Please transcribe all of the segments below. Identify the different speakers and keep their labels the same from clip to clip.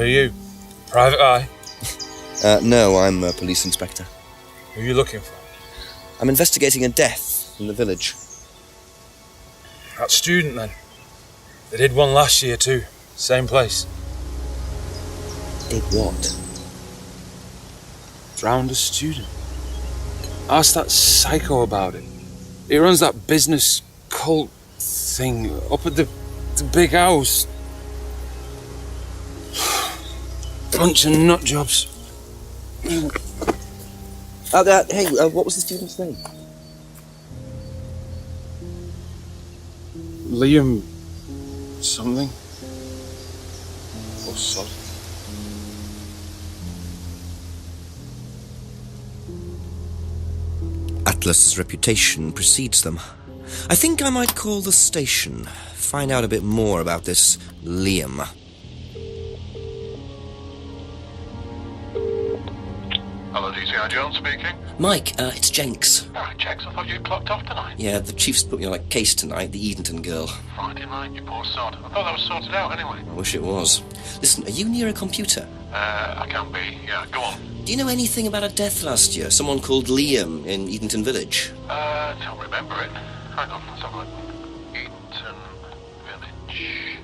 Speaker 1: are you? Private eye?
Speaker 2: No, I'm a police inspector.
Speaker 1: Who are you looking for?
Speaker 2: I'm investigating a death in the village.
Speaker 1: That student, then. They did one last year, too. Same place.
Speaker 2: Did what?
Speaker 1: Drowned a student. Ask that psycho about it. He runs that business cult thing up at the big house. Bunch of nut jobs.
Speaker 2: Hey, what was the student's name?
Speaker 1: Liam... something? Or sod.
Speaker 2: Atlas's reputation precedes them. I think I might call the station, find out a bit more about this Liam.
Speaker 3: Hello, DCI Jones speaking.
Speaker 2: Mike, it's Jenks.
Speaker 3: Alright, Jenks, I thought you'd clocked off tonight.
Speaker 2: Yeah, the chief's put me on a case tonight, the Edenton girl.
Speaker 3: Friday night, you poor sod. I thought that was sorted out anyway.
Speaker 2: I wish it was. Listen, are you near a computer?
Speaker 3: I can be, yeah, go on.
Speaker 2: Do you know anything about a death last year? Someone called Liam in Edenton Village?
Speaker 3: Don't remember it. Hang on, let's have a look. Edenton Village.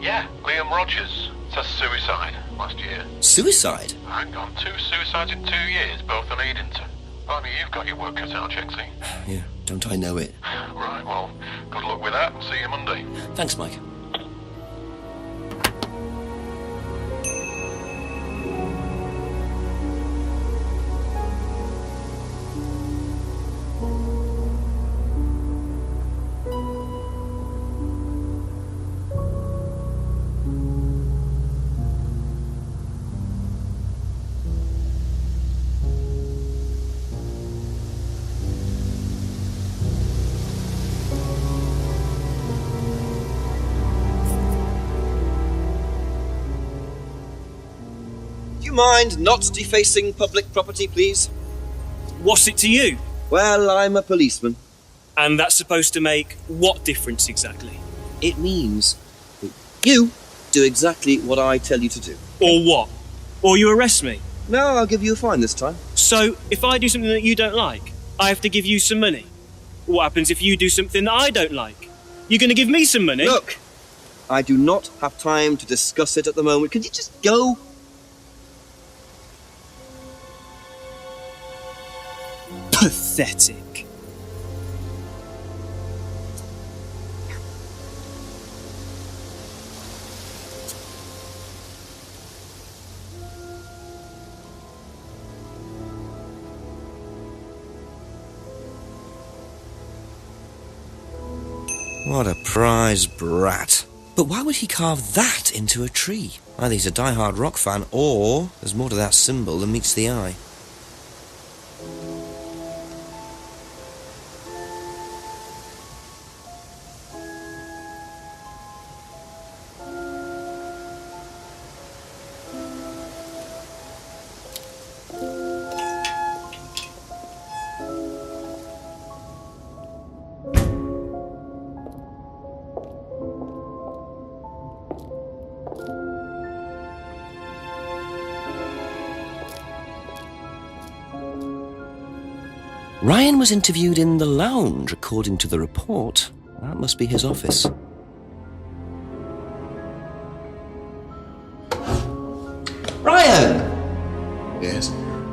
Speaker 3: Yeah, Liam Rogers. It says suicide last year.
Speaker 2: Suicide?
Speaker 3: Hang on, 2 suicides in 2 years, both on Edenton. Barney, you've got your work cut out, Jenksy.
Speaker 2: Yeah, don't I know it.
Speaker 3: Right, well, good luck with that. See you Monday.
Speaker 2: Thanks, Mike. Mind not defacing public property, please?
Speaker 4: What's it to you?
Speaker 2: Well, I'm a policeman.
Speaker 4: And that's supposed to make what difference exactly?
Speaker 2: It means that you do exactly what I tell you to do.
Speaker 4: Or what? Or you arrest me?
Speaker 2: No, I'll give you a fine this time.
Speaker 4: So, if I do something that you don't like, I have to give you some money? What happens if you do something that I don't like? You're going to give me some money?
Speaker 2: Look, I do not have time to discuss it at the moment. Could you just go?
Speaker 4: Pathetic.
Speaker 2: What a prize brat. But why would he carve that into a tree? Either he's a die-hard rock fan, or there's more to that symbol than meets the eye. Ryan was interviewed in the lounge, according to the report. That must be his office. Ryan!
Speaker 5: Yes?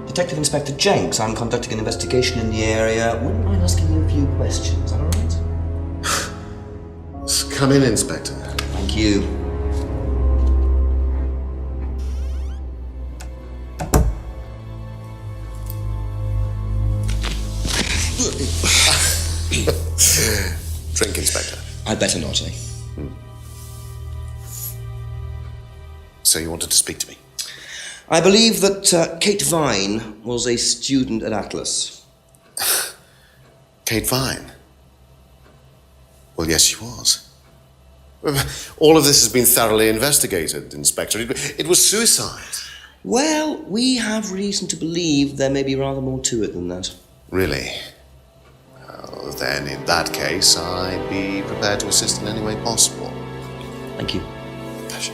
Speaker 2: Detective Inspector Jenks. I'm conducting an investigation in the area. Wouldn't mind asking you a few questions, is that all right?
Speaker 5: Come in, Inspector.
Speaker 2: Thank you.
Speaker 5: Drink, Inspector.
Speaker 2: I'd better not, eh?
Speaker 5: So you wanted to speak to me?
Speaker 2: I believe that Kate Vine was a student at Atlas.
Speaker 5: Kate Vine? Well, yes, she was. All of this has been thoroughly investigated, Inspector. It was suicide.
Speaker 2: Well, we have reason to believe there may be rather more to it than that.
Speaker 5: Really? Well, then, in that case, I'd be prepared to assist in any way possible.
Speaker 2: Thank you.
Speaker 5: Pleasure.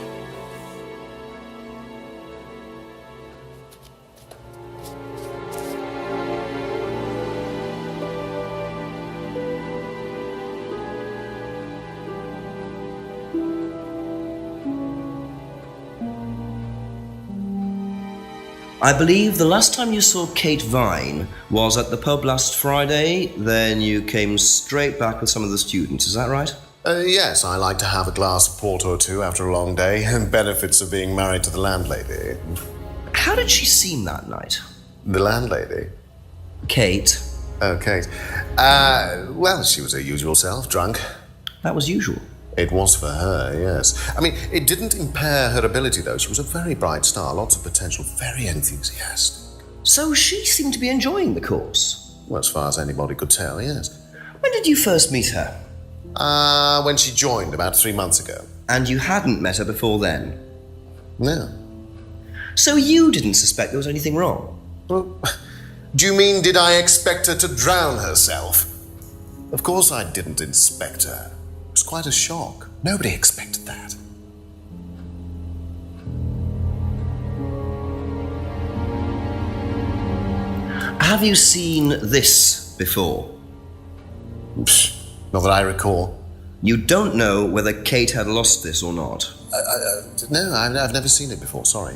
Speaker 2: I believe the last time you saw Kate Vine was at the pub last Friday, then you came straight back with some of the students, is that right?
Speaker 5: Yes, I like to have a glass of port or two after a long day, and benefits of being married to the landlady.
Speaker 2: How did she seem that night?
Speaker 5: The landlady?
Speaker 2: Kate.
Speaker 5: Oh, Kate. Well, she was her usual self, drunk.
Speaker 2: That was usual.
Speaker 5: It was for her, yes. I mean, it didn't impair her ability, though. She was a very bright star, lots of potential, very enthusiastic.
Speaker 2: So she seemed to be enjoying the course?
Speaker 5: Well, as far as anybody could tell, yes.
Speaker 2: When did you first meet her?
Speaker 5: When she joined, about 3 months ago.
Speaker 2: And you hadn't met her before then?
Speaker 5: No.
Speaker 2: So you didn't suspect there was anything wrong?
Speaker 5: Well, do you mean, did I expect her to drown herself? Of course I didn't inspect her. It was quite a shock. Nobody expected that.
Speaker 2: Have you seen this before?
Speaker 5: Not that I recall.
Speaker 2: You don't know whether Kate had lost this or not?
Speaker 5: No, I've never seen it before, sorry.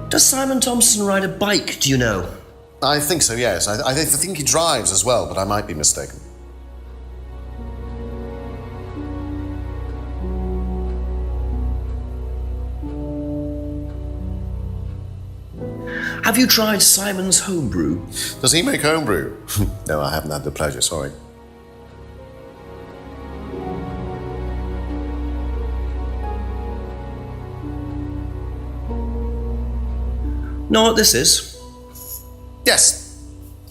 Speaker 2: Does Simon Thompson ride a bike, do you know?
Speaker 5: I think so, yes. I think he drives as well, but I might be mistaken.
Speaker 2: Have you tried Simon's homebrew?
Speaker 5: Does he make homebrew? No, I haven't had the pleasure, sorry.
Speaker 2: Know what this is?
Speaker 5: Yes.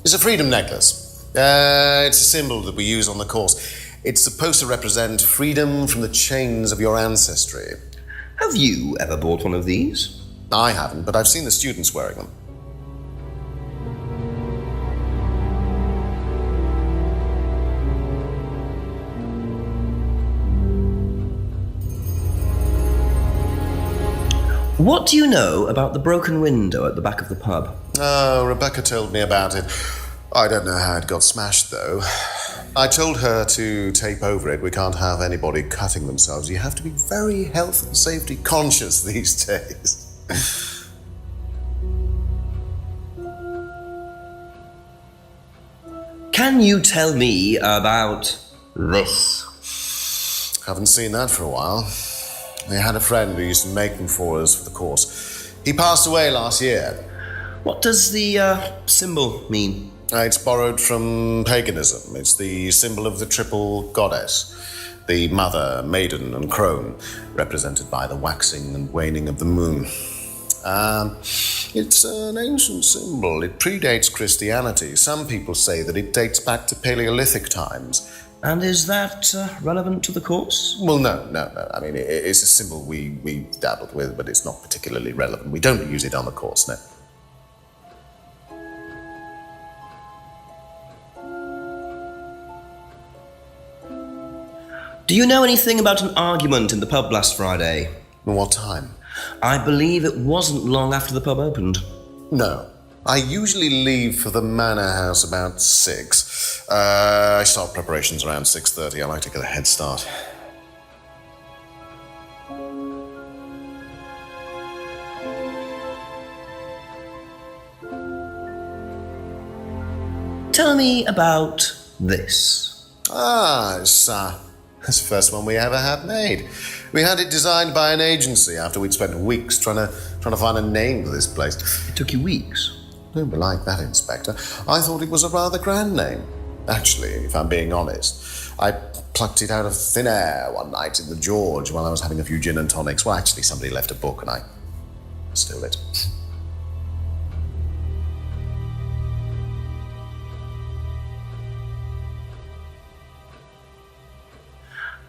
Speaker 5: It's a freedom necklace. It's a symbol that we use on the course. It's supposed to represent freedom from the chains of your ancestry.
Speaker 2: Have you ever bought one of these?
Speaker 5: I haven't, but I've seen the students wearing them.
Speaker 2: What do you know about the broken window at the back of the pub?
Speaker 5: Oh, Rebecca told me about it. I don't know how it got smashed, though. I told her to tape over it. We can't have anybody cutting themselves. You have to be very health and safety conscious these days.
Speaker 2: Can you tell me about this?
Speaker 5: Haven't seen that for a while. We had a friend who used to make them for us for the course. He passed away last year.
Speaker 2: What does the symbol mean?
Speaker 5: It's borrowed from paganism. It's the symbol of the triple goddess, the mother, maiden, and crone, represented by the waxing and waning of the moon. It's an ancient symbol. It predates Christianity. Some people say that it dates back to Paleolithic times.
Speaker 2: And is that relevant to the course?
Speaker 5: Well, no. I mean, it's a symbol we dabbled with, but it's not particularly relevant. We don't use it on the course, no.
Speaker 2: Do you know anything about an argument in the pub last Friday?
Speaker 5: What time?
Speaker 2: I believe it wasn't long after the pub opened.
Speaker 5: No. I usually leave for the manor house about 6. I start preparations around 6:30. I like to get a head start.
Speaker 2: Tell me about this.
Speaker 5: It's the first one we ever had made. We had it designed by an agency after we'd spent weeks trying to find a name for this place.
Speaker 2: It took you weeks.
Speaker 5: Don't be like that, Inspector. I thought it was a rather grand name. Actually, if I'm being honest, I plucked it out of thin air one night in the George while I was having a few gin and tonics. Well, actually, somebody left a book and I stole it.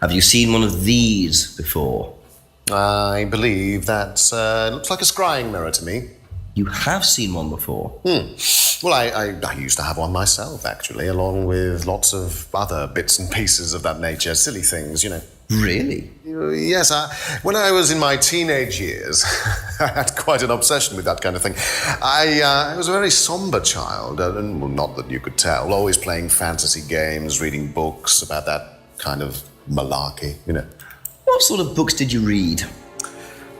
Speaker 2: Have you seen one of these before?
Speaker 5: I believe that looks like a scrying mirror to me.
Speaker 2: You have seen one before?
Speaker 5: Well, I used to have one myself, actually, along with lots of other bits and pieces of that nature. Silly things, you know.
Speaker 2: Really?
Speaker 5: Yes, when I was in my teenage years, I had quite an obsession with that kind of thing. I was a very somber child, and well, not that you could tell, always playing fantasy games, reading books about that kind of malarkey,
Speaker 2: What sort of books did you read?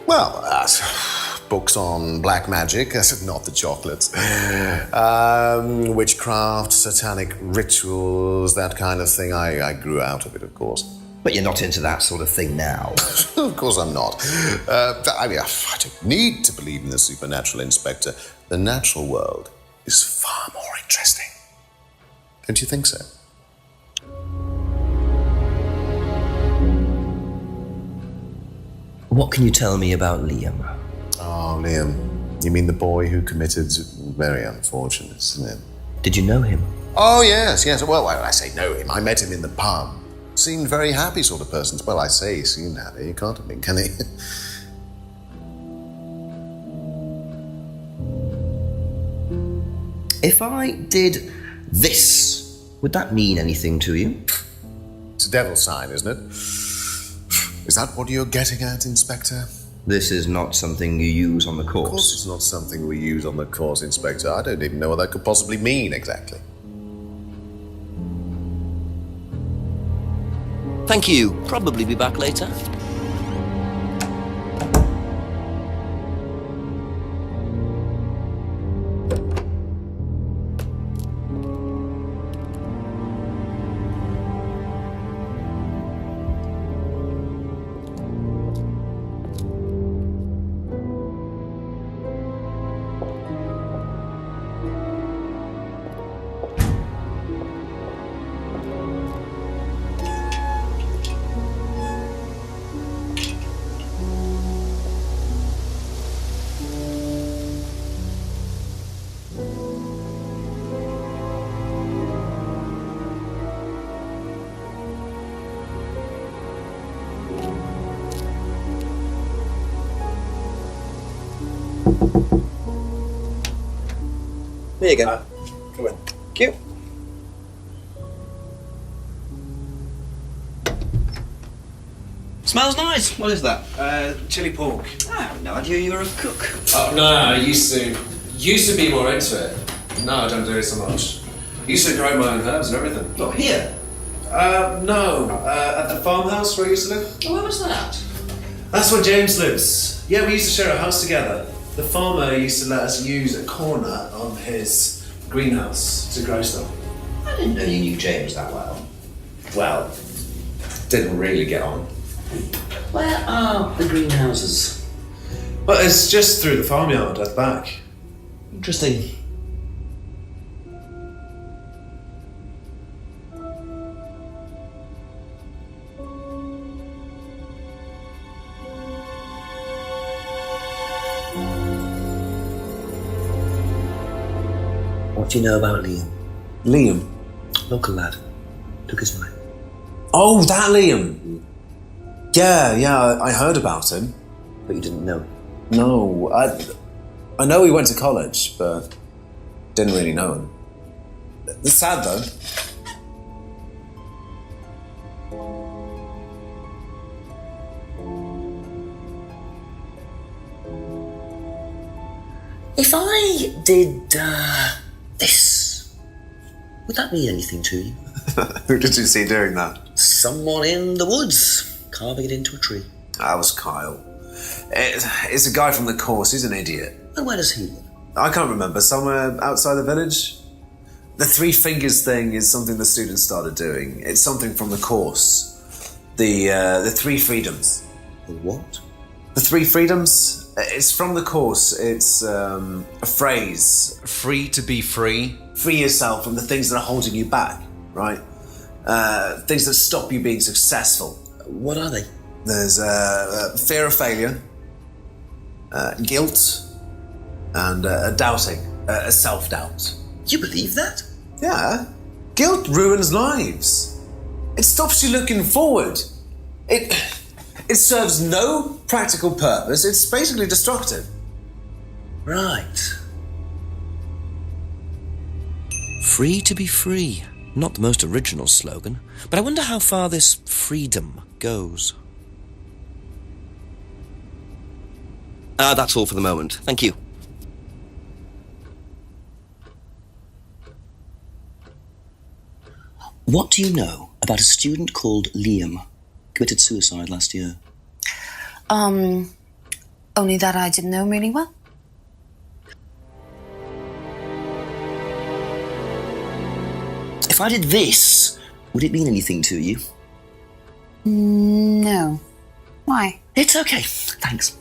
Speaker 5: Well, books on black magic, not the chocolates, witchcraft, satanic rituals, that kind of thing. I grew out of it, of course.
Speaker 2: But you're not into that sort of thing now.
Speaker 5: Of course I'm not. I don't need to believe in the supernatural, Inspector. The natural world is far more interesting. Don't you think so?
Speaker 2: What can you tell me about Liam?
Speaker 5: Oh, Liam. You mean the boy who committed very unfortunate sin?
Speaker 2: Did you know him?
Speaker 5: Oh, yes. Well, I say know him. I met him in the pub. Seemed very happy sort of person. Well, I say he seemed happy. He can't have been, can he?
Speaker 2: If I did this, would that mean anything to you?
Speaker 5: It's a devil's sign, isn't it? Is that what you're getting at, Inspector?
Speaker 2: This is not something you use on the course.
Speaker 5: Of course it's not something we use on the course, Inspector. I don't even know what that could possibly mean, exactly.
Speaker 6: Thank you. Probably be back later.
Speaker 2: There you go. Come in. Cute. Smells nice. What is that?
Speaker 7: Chili pork.
Speaker 2: I have no idea you were a cook.
Speaker 7: Oh, no, I used to be more into it. No, I don't do it so much. Used to grow my own herbs and everything.
Speaker 2: Not here.
Speaker 7: No, at the farmhouse where I used to live.
Speaker 2: Oh, where was that?
Speaker 7: That's where James lives. Yeah, we used to share a house together. The farmer used to let us use a corner on his greenhouse to grow stuff.
Speaker 2: I didn't know you knew James that well.
Speaker 7: Well, didn't really get on.
Speaker 2: Where are the greenhouses?
Speaker 7: But it's just through the farmyard at the back.
Speaker 2: Interesting. What do you know about Liam?
Speaker 7: Liam?
Speaker 2: Local lad. Took his wife.
Speaker 7: Oh, that Liam! Yeah, I heard about him.
Speaker 2: But you didn't know him?
Speaker 7: No, I know he went to college, but didn't really know him. It's sad though.
Speaker 2: If I did, this, would that mean anything to you?
Speaker 7: Who did you see doing that?
Speaker 2: Someone in the woods, carving it into a tree.
Speaker 7: That was Kyle. It's a guy from the course, he's an idiot.
Speaker 2: And where does he live?
Speaker 7: I can't remember, somewhere outside the village? The three fingers thing is something the students started doing. It's something from the course. The three freedoms.
Speaker 2: The what?
Speaker 7: The three freedoms? It's from the course. It's a phrase. Free to be free. Free yourself from the things that are holding you back, right? Things that stop you being successful.
Speaker 2: What are they?
Speaker 7: There's fear of failure, guilt, and doubting, self-doubt.
Speaker 2: You believe that?
Speaker 7: Yeah. Guilt ruins lives. It stops you looking forward. It serves no practical purpose. It's basically destructive.
Speaker 2: Right.
Speaker 6: Free to be free. Not the most original slogan, but I wonder how far this freedom goes. That's all for the moment. Thank you.
Speaker 2: What do you know about
Speaker 6: about a student called Liam. Committed suicide last year.
Speaker 8: Only that I didn't know him really well.
Speaker 6: If I did this, would it mean anything to you?
Speaker 8: No. Why?
Speaker 6: It's okay, thanks.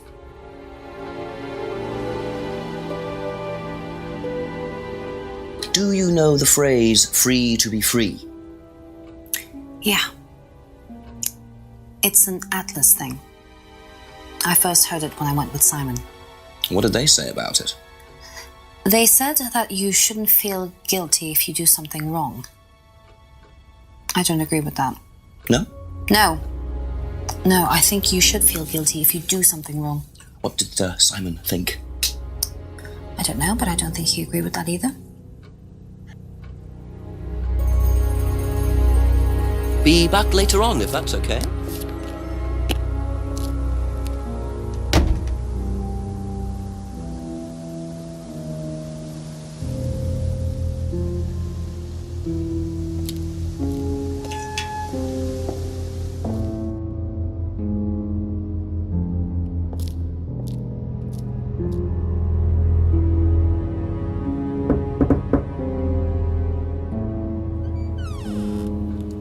Speaker 6: Do you know the phrase, free to be free?
Speaker 8: Yeah. It's an Atlas thing. I first heard it when I went with Simon.
Speaker 6: What did they say about it?
Speaker 8: They said that you shouldn't feel guilty if you do something wrong. I don't agree with that.
Speaker 6: No?
Speaker 8: No. No, I think you should feel guilty if you do something wrong.
Speaker 6: What did Simon think?
Speaker 8: I don't know, but I don't think he agreed with that either.
Speaker 6: Be back later on, if that's okay.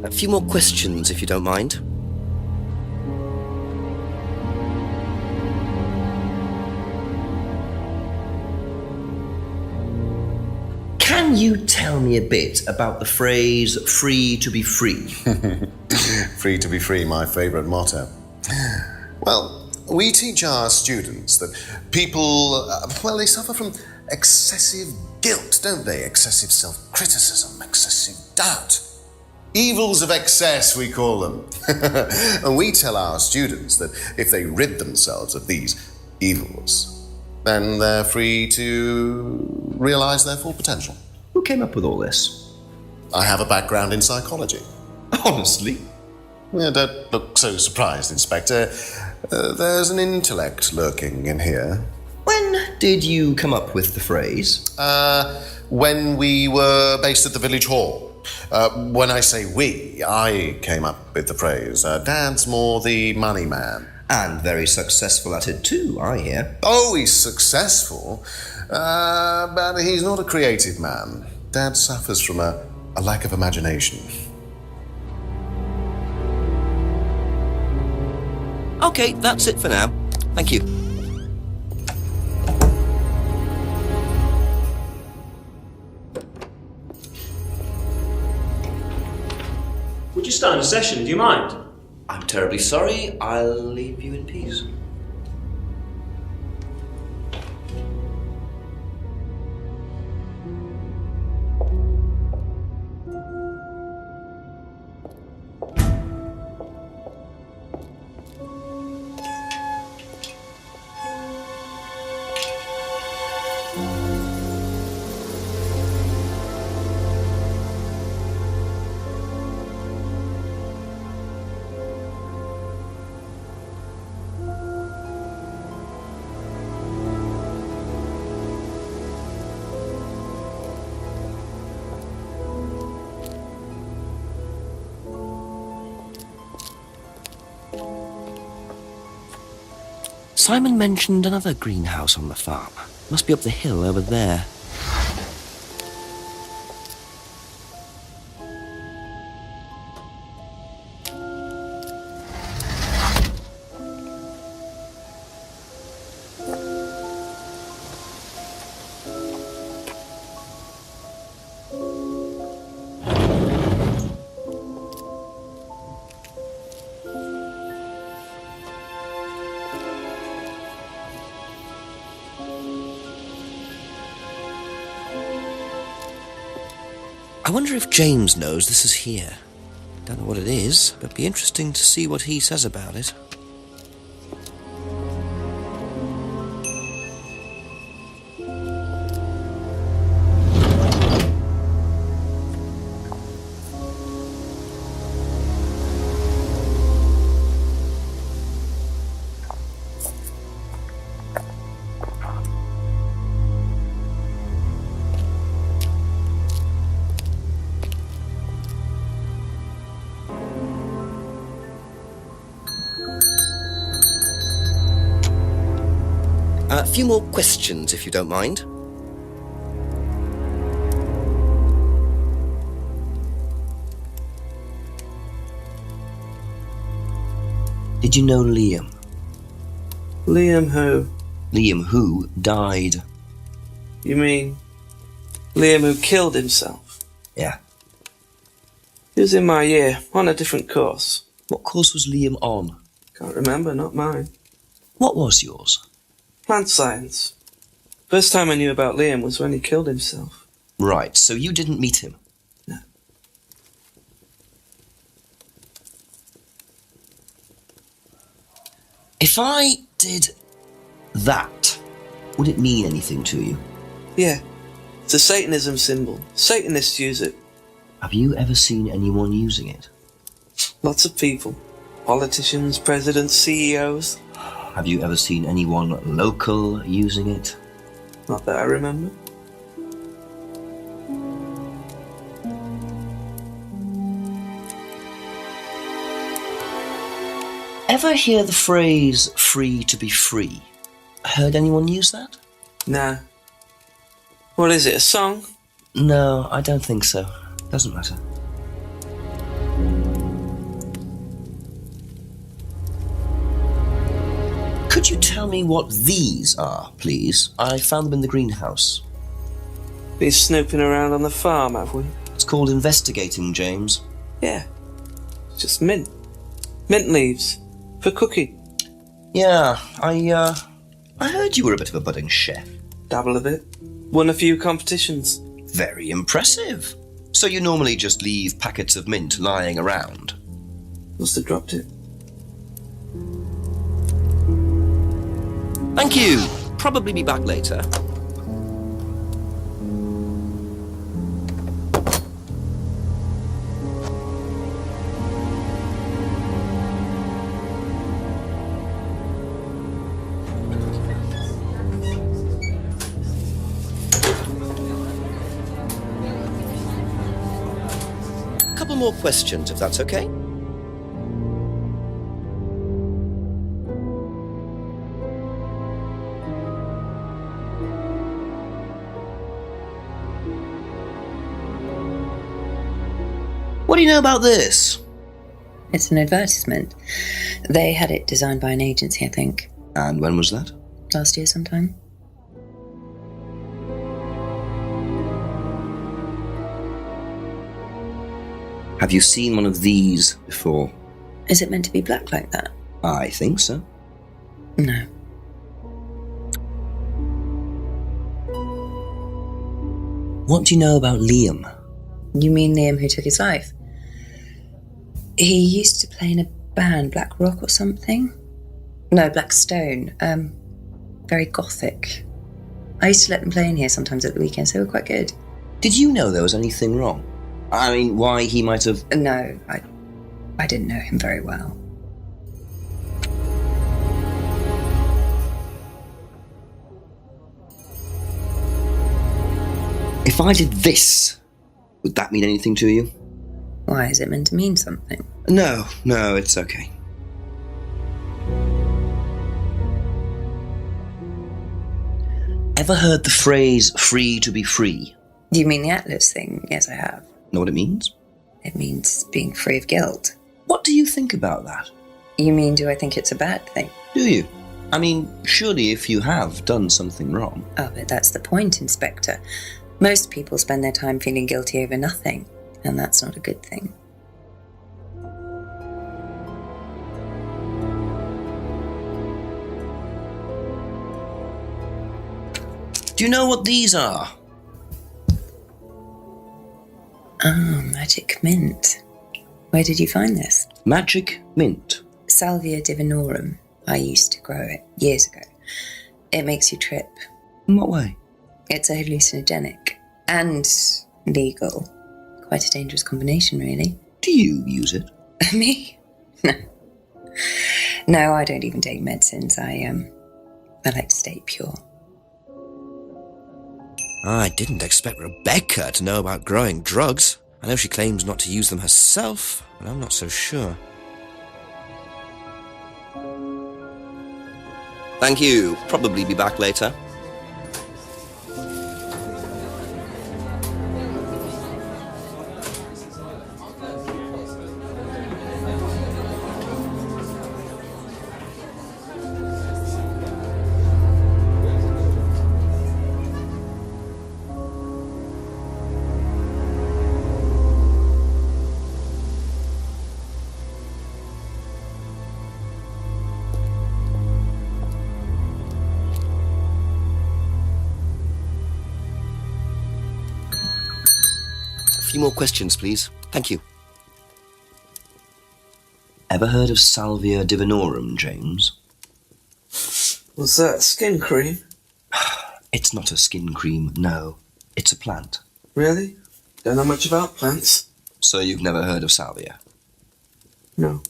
Speaker 6: A few more questions, if you don't mind. Can you tell me a bit about the phrase, free to be free?
Speaker 5: Free to be free, my favourite motto. Well, we teach our students that people, they suffer from excessive guilt, don't they? Excessive self-criticism, excessive doubt. Evils of excess, we call them. And we tell our students that if they rid themselves of these evils, then they're free to realise their full potential.
Speaker 6: Who came up with all this?
Speaker 5: I have a background in psychology.
Speaker 6: Honestly?
Speaker 5: Yeah, don't look so surprised, Inspector. There's an intellect lurking in here.
Speaker 6: When did you come up with the phrase?
Speaker 5: When we were based at the village hall. When I say we, I came up with the phrase. Dad's more the money man.
Speaker 6: And very successful at it too, I hear.
Speaker 5: Oh, he's successful, but he's not a creative man. Dad suffers from a lack of imagination.
Speaker 6: Okay, that's it for now. Thank you.
Speaker 4: Would you start a session? Do you mind?
Speaker 6: I'm terribly sorry. I'll leave you in peace. Simon mentioned another greenhouse on the farm. Must be up the hill over there. I wonder if James knows this is here. Don't know what it is, but it'd be interesting to see what he says about it.
Speaker 2: A few more questions, if you don't mind. Did you know Liam?
Speaker 9: Liam who?
Speaker 2: Liam who died.
Speaker 9: You mean Liam who killed himself?
Speaker 2: Yeah.
Speaker 9: He was in my year, on a different course.
Speaker 2: What course was Liam on?
Speaker 9: Can't remember, not mine.
Speaker 2: What was yours?
Speaker 9: Plant science. First time I knew about Liam was when he killed himself.
Speaker 2: Right, so you didn't meet him?
Speaker 9: No.
Speaker 2: If I did that, would it mean anything to you?
Speaker 9: Yeah. It's a Satanism symbol. Satanists use it.
Speaker 2: Have you ever seen anyone using it?
Speaker 9: Lots of people. Politicians, presidents, CEOs.
Speaker 2: Have you ever seen anyone local using it?
Speaker 9: Not that I remember.
Speaker 2: Ever hear the phrase free to be free? Heard anyone use that?
Speaker 9: Nah. What is it, a song?
Speaker 2: No, I don't think so. Doesn't matter. Could you tell me what these are, please? I found them in the greenhouse.
Speaker 9: Been snooping around on the farm, have we?
Speaker 2: It's called investigating, James.
Speaker 9: Yeah. It's just mint. Mint leaves. For cooking.
Speaker 2: Yeah, I heard you were a bit of a budding chef.
Speaker 9: Dabble a bit. Won a few competitions.
Speaker 2: Very impressive. So you normally just leave packets of mint lying around?
Speaker 9: Must have dropped it.
Speaker 2: Thank you. Probably be back later. Couple more questions, if that's okay? What do you know about this?
Speaker 8: It's an advertisement. They had it designed by an agency, I think.
Speaker 2: And when was that?
Speaker 8: Last year sometime.
Speaker 2: Have you seen one of these before?
Speaker 8: Is it meant to be black like that?
Speaker 2: I think so.
Speaker 8: No.
Speaker 2: What do you know about Liam?
Speaker 8: You mean Liam who took his life? He used to play in a band, Black Rock or something? No, Black Stone. Very gothic. I used to let them play in here sometimes at the weekends. They were quite good.
Speaker 2: Did you know there was anything wrong? I mean, why he might have...
Speaker 8: No, I didn't know him very well.
Speaker 2: If I did this, would that mean anything to you?
Speaker 8: Why, is it meant to mean something?
Speaker 2: No, it's okay. Ever heard the phrase free to be free?
Speaker 8: Do you mean the Atlas thing? Yes, I have.
Speaker 2: Know what it means?
Speaker 8: It means being free of guilt.
Speaker 2: What do you think about that?
Speaker 8: You mean, do I think it's a bad thing?
Speaker 2: Do you? I mean, surely if you have done something wrong...
Speaker 8: Oh, but that's the point, Inspector. Most people spend their time feeling guilty over nothing, and that's not a good thing.
Speaker 2: Do you know what these are?
Speaker 8: Ah, magic mint. Where did you find this?
Speaker 2: Magic mint.
Speaker 8: Salvia divinorum. I used to grow it years ago. It makes you trip.
Speaker 2: In what way?
Speaker 8: It's a hallucinogenic and legal. Quite a dangerous combination, really.
Speaker 2: Do you use it?
Speaker 8: Me? No. No, I don't even take medicines. I like to stay pure.
Speaker 2: I didn't expect Rebecca to know about growing drugs. I know she claims not to use them herself, but I'm not so sure. Thank you. Probably be back later. A few more questions, please. Thank you. Ever heard of Salvia divinorum, James?
Speaker 9: Was that skin cream?
Speaker 2: It's not a skin cream, no. It's a plant.
Speaker 9: Really? Don't know much about plants.
Speaker 2: So you've never heard of Salvia?
Speaker 9: No.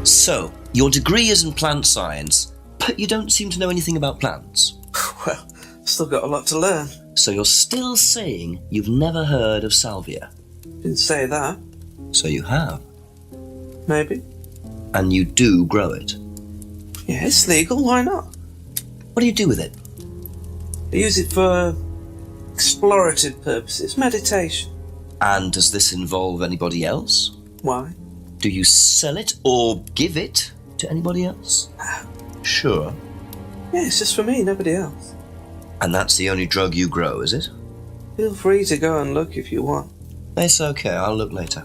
Speaker 2: So, your degree is in plant science, but you don't seem to know anything about plants.
Speaker 9: Well, still got a lot to learn.
Speaker 2: So you're still saying you've never heard of Salvia?
Speaker 9: Didn't say that.
Speaker 2: So you have.
Speaker 9: Maybe.
Speaker 2: And you do grow it.
Speaker 9: Yeah, it's legal, why not?
Speaker 2: What do you do with it?
Speaker 9: I use it for explorative purposes, meditation.
Speaker 2: And does this involve anybody else?
Speaker 9: Why?
Speaker 2: Do you sell it or give it to anybody else? Sure.
Speaker 9: Yeah, it's just for me, nobody else.
Speaker 2: And that's the only drug you grow, is it?
Speaker 9: Feel free to go and look if you want.
Speaker 2: It's okay, I'll look later.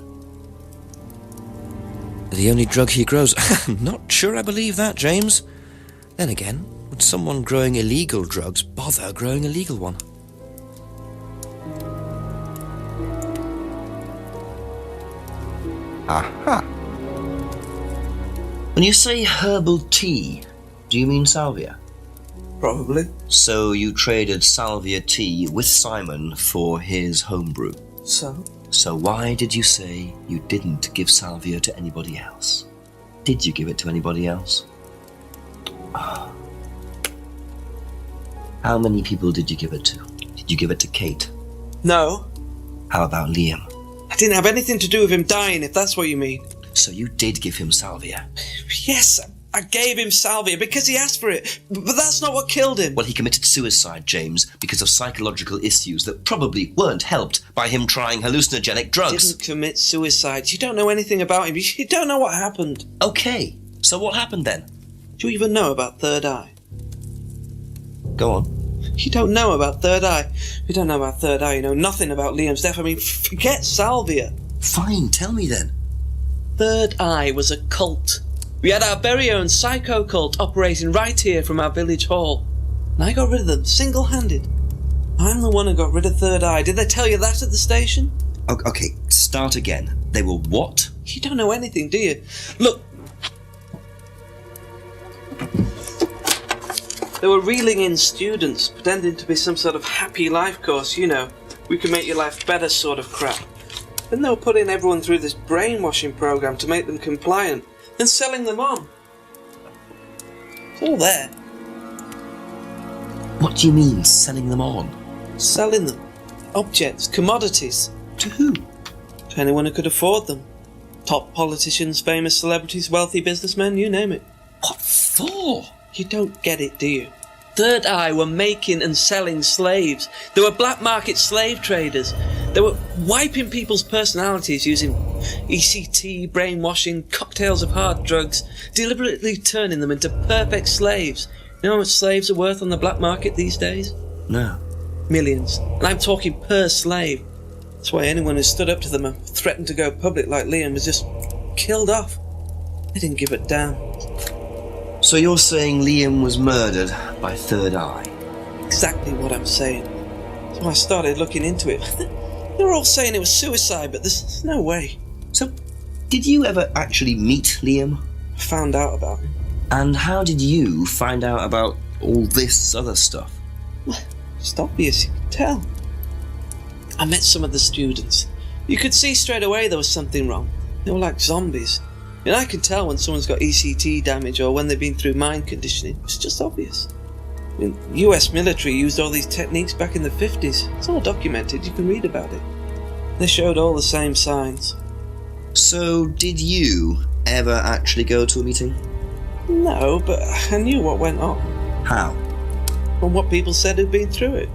Speaker 6: The only drug he grows? I'm not sure I believe that, James. Then again, would someone growing illegal drugs bother growing a legal one?
Speaker 2: Aha! When you say herbal tea, do you mean salvia?
Speaker 9: Probably.
Speaker 2: So you traded salvia tea with Simon for his homebrew.
Speaker 9: So?
Speaker 2: So why did you say you didn't give salvia to anybody else? Did you give it to anybody else? How many people did you give it to? Did you give it to Kate?
Speaker 9: No.
Speaker 2: How about Liam?
Speaker 9: I didn't have anything to do with him dying, if that's what you mean.
Speaker 2: So you did give him salvia?
Speaker 9: Yes, I gave him salvia because he asked for it, but that's not what killed him.
Speaker 2: Well, he committed suicide, James, because of psychological issues that probably weren't helped by him trying hallucinogenic drugs.
Speaker 9: He didn't commit suicide. You don't know anything about him. You don't know what happened.
Speaker 2: Okay, so what happened then?
Speaker 9: Do you even know about Third Eye?
Speaker 2: Go on.
Speaker 9: You don't know about Third Eye. You don't know about Third Eye. You know nothing about Liam's death. I mean, forget salvia.
Speaker 2: Fine, tell me then.
Speaker 9: Third Eye was a cult. We had our very own psycho cult operating right here from our village hall. And I got rid of them, single-handed. I'm the one who got rid of Third Eye. Did they tell you that at the station?
Speaker 2: Okay, start again. They were what?
Speaker 9: You don't know anything, do you? Look. They were reeling in students, pretending to be some sort of happy life course, you know. We can make your life better sort of crap. Then they were putting everyone through this brainwashing program to make them compliant, then selling them on. It's all there.
Speaker 2: What do you mean, selling them on?
Speaker 9: Selling them. Objects, commodities.
Speaker 2: To who?
Speaker 9: To anyone who could afford them. Top politicians, famous celebrities, wealthy businessmen, you name it.
Speaker 2: What for?
Speaker 9: You don't get it, do you? Third Eye were making and selling slaves. They were black market slave traders. They were wiping people's personalities using ECT, brainwashing, cocktails of hard drugs, deliberately turning them into perfect slaves. You know how much slaves are worth on the black market these days?
Speaker 6: No.
Speaker 9: Millions. And I'm talking per slave. That's why anyone who stood up to them and threatened to go public like Liam was just killed off. They didn't give a damn.
Speaker 6: So you're saying Liam was murdered by Third Eye?
Speaker 9: Exactly what I'm saying. So I started looking into it. They were all saying it was suicide, but there's no way.
Speaker 6: So, did you ever actually meet Liam?
Speaker 9: I found out about him.
Speaker 6: And how did you find out about all this other stuff?
Speaker 9: It's obvious, you can tell. I met some of the students. You could see straight away there was something wrong. They were like zombies. And I can tell when someone's got ECT damage or when they've been through mind conditioning. It's just obvious. I mean, the US military used all these techniques back in the 50s. It's all documented, you can read about it. They showed all the same signs.
Speaker 6: So, did you ever actually go to a meeting?
Speaker 9: No, but I knew what went on.
Speaker 6: How?
Speaker 9: From what people said who'd been through it.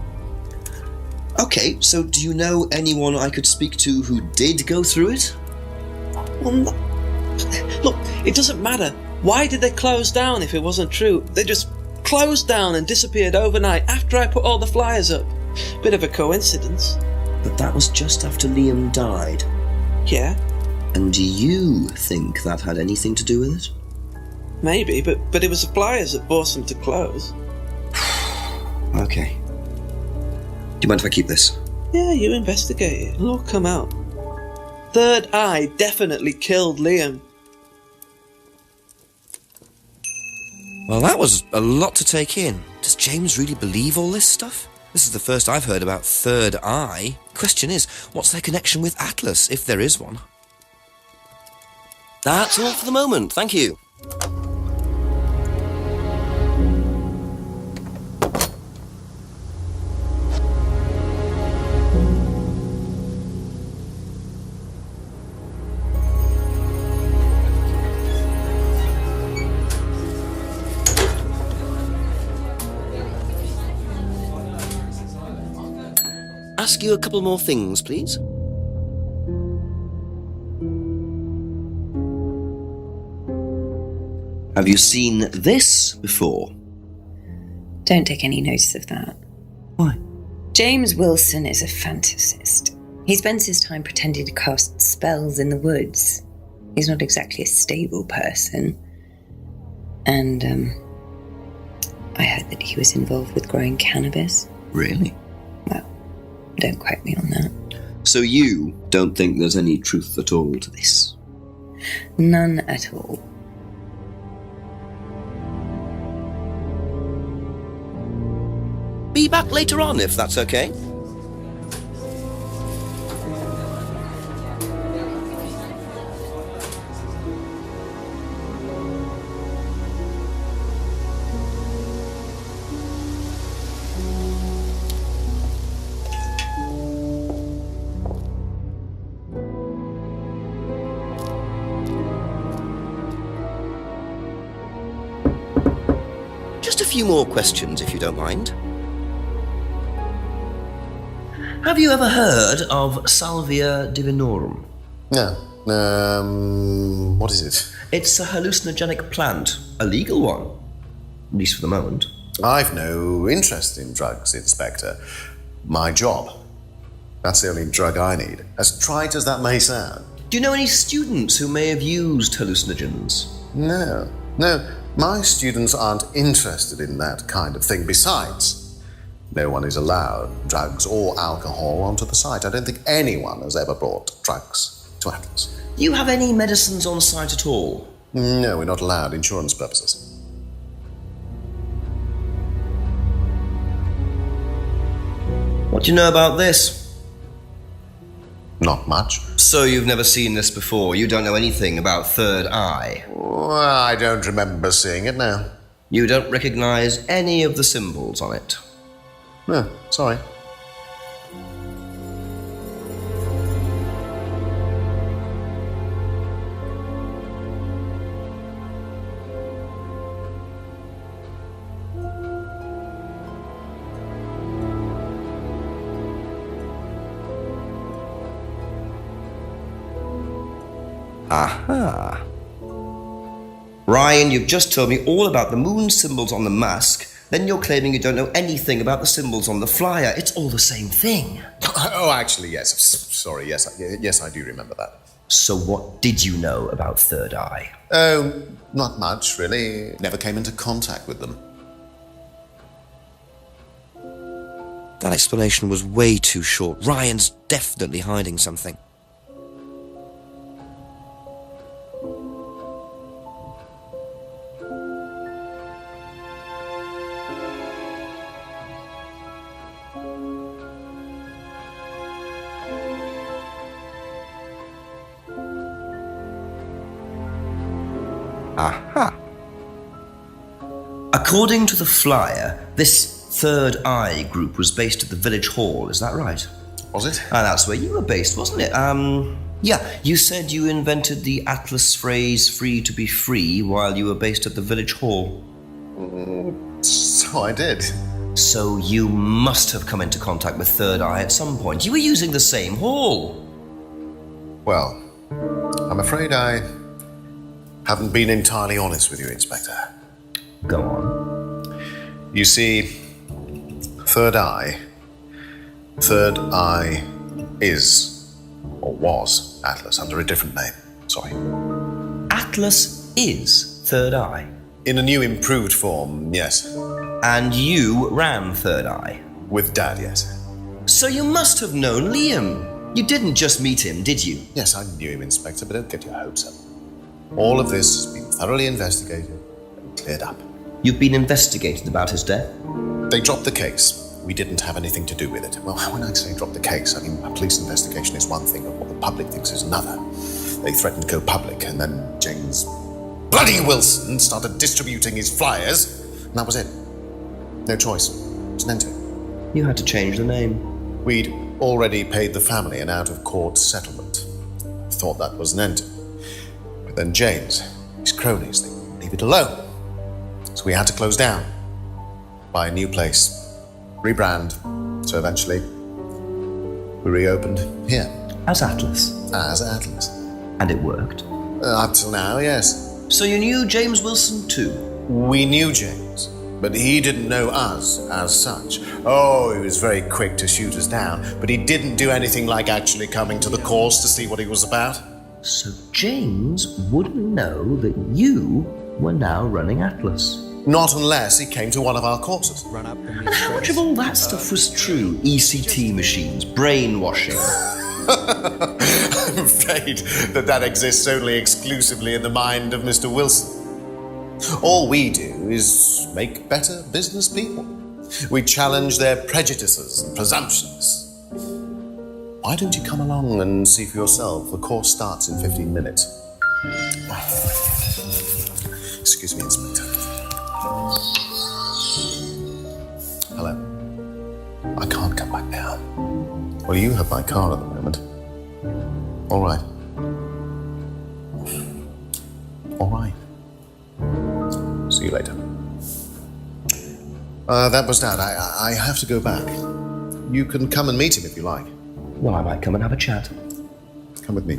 Speaker 6: Okay, so do you know anyone I could speak to who did go through it?
Speaker 9: Well, look, it doesn't matter. Why did they close down if it wasn't true? They just closed down and disappeared overnight after I put all the flyers up. Bit of a coincidence.
Speaker 6: But that was just after Liam died.
Speaker 9: Yeah.
Speaker 6: And do you think that had anything to do with it?
Speaker 9: Maybe, but it was the flyers that forced them to close.
Speaker 6: Okay. Do you mind if I keep this?
Speaker 9: Yeah, you investigate it. It'll all come out. Third Eye definitely killed Liam.
Speaker 6: Well, that was a lot to take in. Does James really believe all this stuff? This is the first I've heard about Third Eye. Question is, what's their connection with Atlas, if there is one? That's all for the moment, thank you. Ask you a couple more things, please. Have you seen this before?
Speaker 8: Don't take any notice of that.
Speaker 6: Why?
Speaker 8: James Wilson is a fantasist. He spends his time pretending to cast spells in the woods. He's not exactly a stable person. And, I heard that he was involved with growing cannabis.
Speaker 6: Really?
Speaker 8: Well, don't quote me on that.
Speaker 6: So you don't think there's any truth at all to this?
Speaker 8: None at all.
Speaker 6: Be back later on, if that's okay. Just a few more questions, if you don't mind. Have you ever heard of Salvia divinorum?
Speaker 5: No. What is it?
Speaker 6: It's a hallucinogenic plant, a legal one, at least for the moment.
Speaker 5: I've no interest in drugs, Inspector. My job. That's the only drug I need. As trite as that may sound.
Speaker 6: Do you know any students who may have used hallucinogens?
Speaker 5: No. My students aren't interested in that kind of thing. Besides, no one is allowed drugs or alcohol onto the site. I don't think anyone has ever brought drugs to Atlas.
Speaker 6: Do you have any medicines on site at all?
Speaker 5: No, we're not allowed. Insurance purposes.
Speaker 6: What do you know about this?
Speaker 5: Not much.
Speaker 6: So you've never seen this before? You don't know anything about Third Eye?
Speaker 5: Well, I don't remember seeing it now.
Speaker 6: You don't recognize any of the symbols on it?
Speaker 5: No, sorry.
Speaker 6: Aha. Ryan, you've just told me all about the moon symbols on the mask,
Speaker 2: Then you're claiming you don't know anything about the symbols on the flyer. It's all the same thing.
Speaker 5: Oh, actually, yes. Sorry, yes, I do remember that.
Speaker 2: So what did you know about Third Eye?
Speaker 5: Oh, not much, really. Never came into contact with them.
Speaker 2: That explanation was way too short. Ryan's definitely hiding something. Aha! According to the flyer, this Third Eye group was based at the village hall, is that right?
Speaker 5: Was it?
Speaker 2: Ah, that's where you were based, wasn't it? Yeah, you said you invented the Atlas phrase free to be free while you were based at the village hall.
Speaker 5: So I did.
Speaker 2: So you must have come into contact with Third Eye at some point. You were using the same hall.
Speaker 5: Well, I'm afraid I haven't been entirely honest with you, Inspector.
Speaker 2: Go on.
Speaker 5: You see, Third Eye is, or was, Atlas under a different name. Sorry.
Speaker 2: Atlas is Third Eye.
Speaker 5: In a new improved form, yes.
Speaker 2: And you ran Third Eye.
Speaker 5: With Dad, yes.
Speaker 2: So you must have known Liam. You didn't just meet him, did you?
Speaker 5: Yes, I knew him, Inspector, but don't get your hopes up. All of this has been thoroughly investigated and cleared up.
Speaker 2: You've been investigated about his death?
Speaker 5: They dropped the case. We didn't have anything to do with it. Well, when I say drop the case, I mean a police investigation is one thing, but what the public thinks is another. They threatened to go public, and then James bloody Wilson started distributing his flyers, and that was it. No choice. It's an end to it.
Speaker 2: You had to change the name.
Speaker 5: We'd already paid the family an out-of-court settlement. Thought that was an end to it. But then James, his cronies, they wouldn't leave it alone. So we had to close down, buy a new place, rebrand. So eventually, we reopened here.
Speaker 2: As Atlas?
Speaker 5: As Atlas.
Speaker 2: And it worked?
Speaker 5: Up till now, yes.
Speaker 2: So you knew James Wilson too?
Speaker 5: We knew James, but he didn't know us as such. Oh, he was very quick to shoot us down, but he didn't do anything like actually coming to the course to see what he was about.
Speaker 2: So James wouldn't know that you were now running Atlas?
Speaker 5: Not unless he came to one of our courses.
Speaker 2: And how much of all that stuff was true? ECT machines, brainwashing.
Speaker 5: I'm afraid that exists only exclusively in the mind of Mr. Wilson. All we do is make better business people. We challenge their prejudices and presumptions. Why don't you come along and see for yourself? The course starts in 15 minutes. Excuse me, Inspector. Hello. I can't come back now. Well, you have my car at the moment. All right. All right. See you later. That was Dad. I have to go back. You can come and meet him if you like.
Speaker 2: Well, I might come and have a chat.
Speaker 5: Come with me.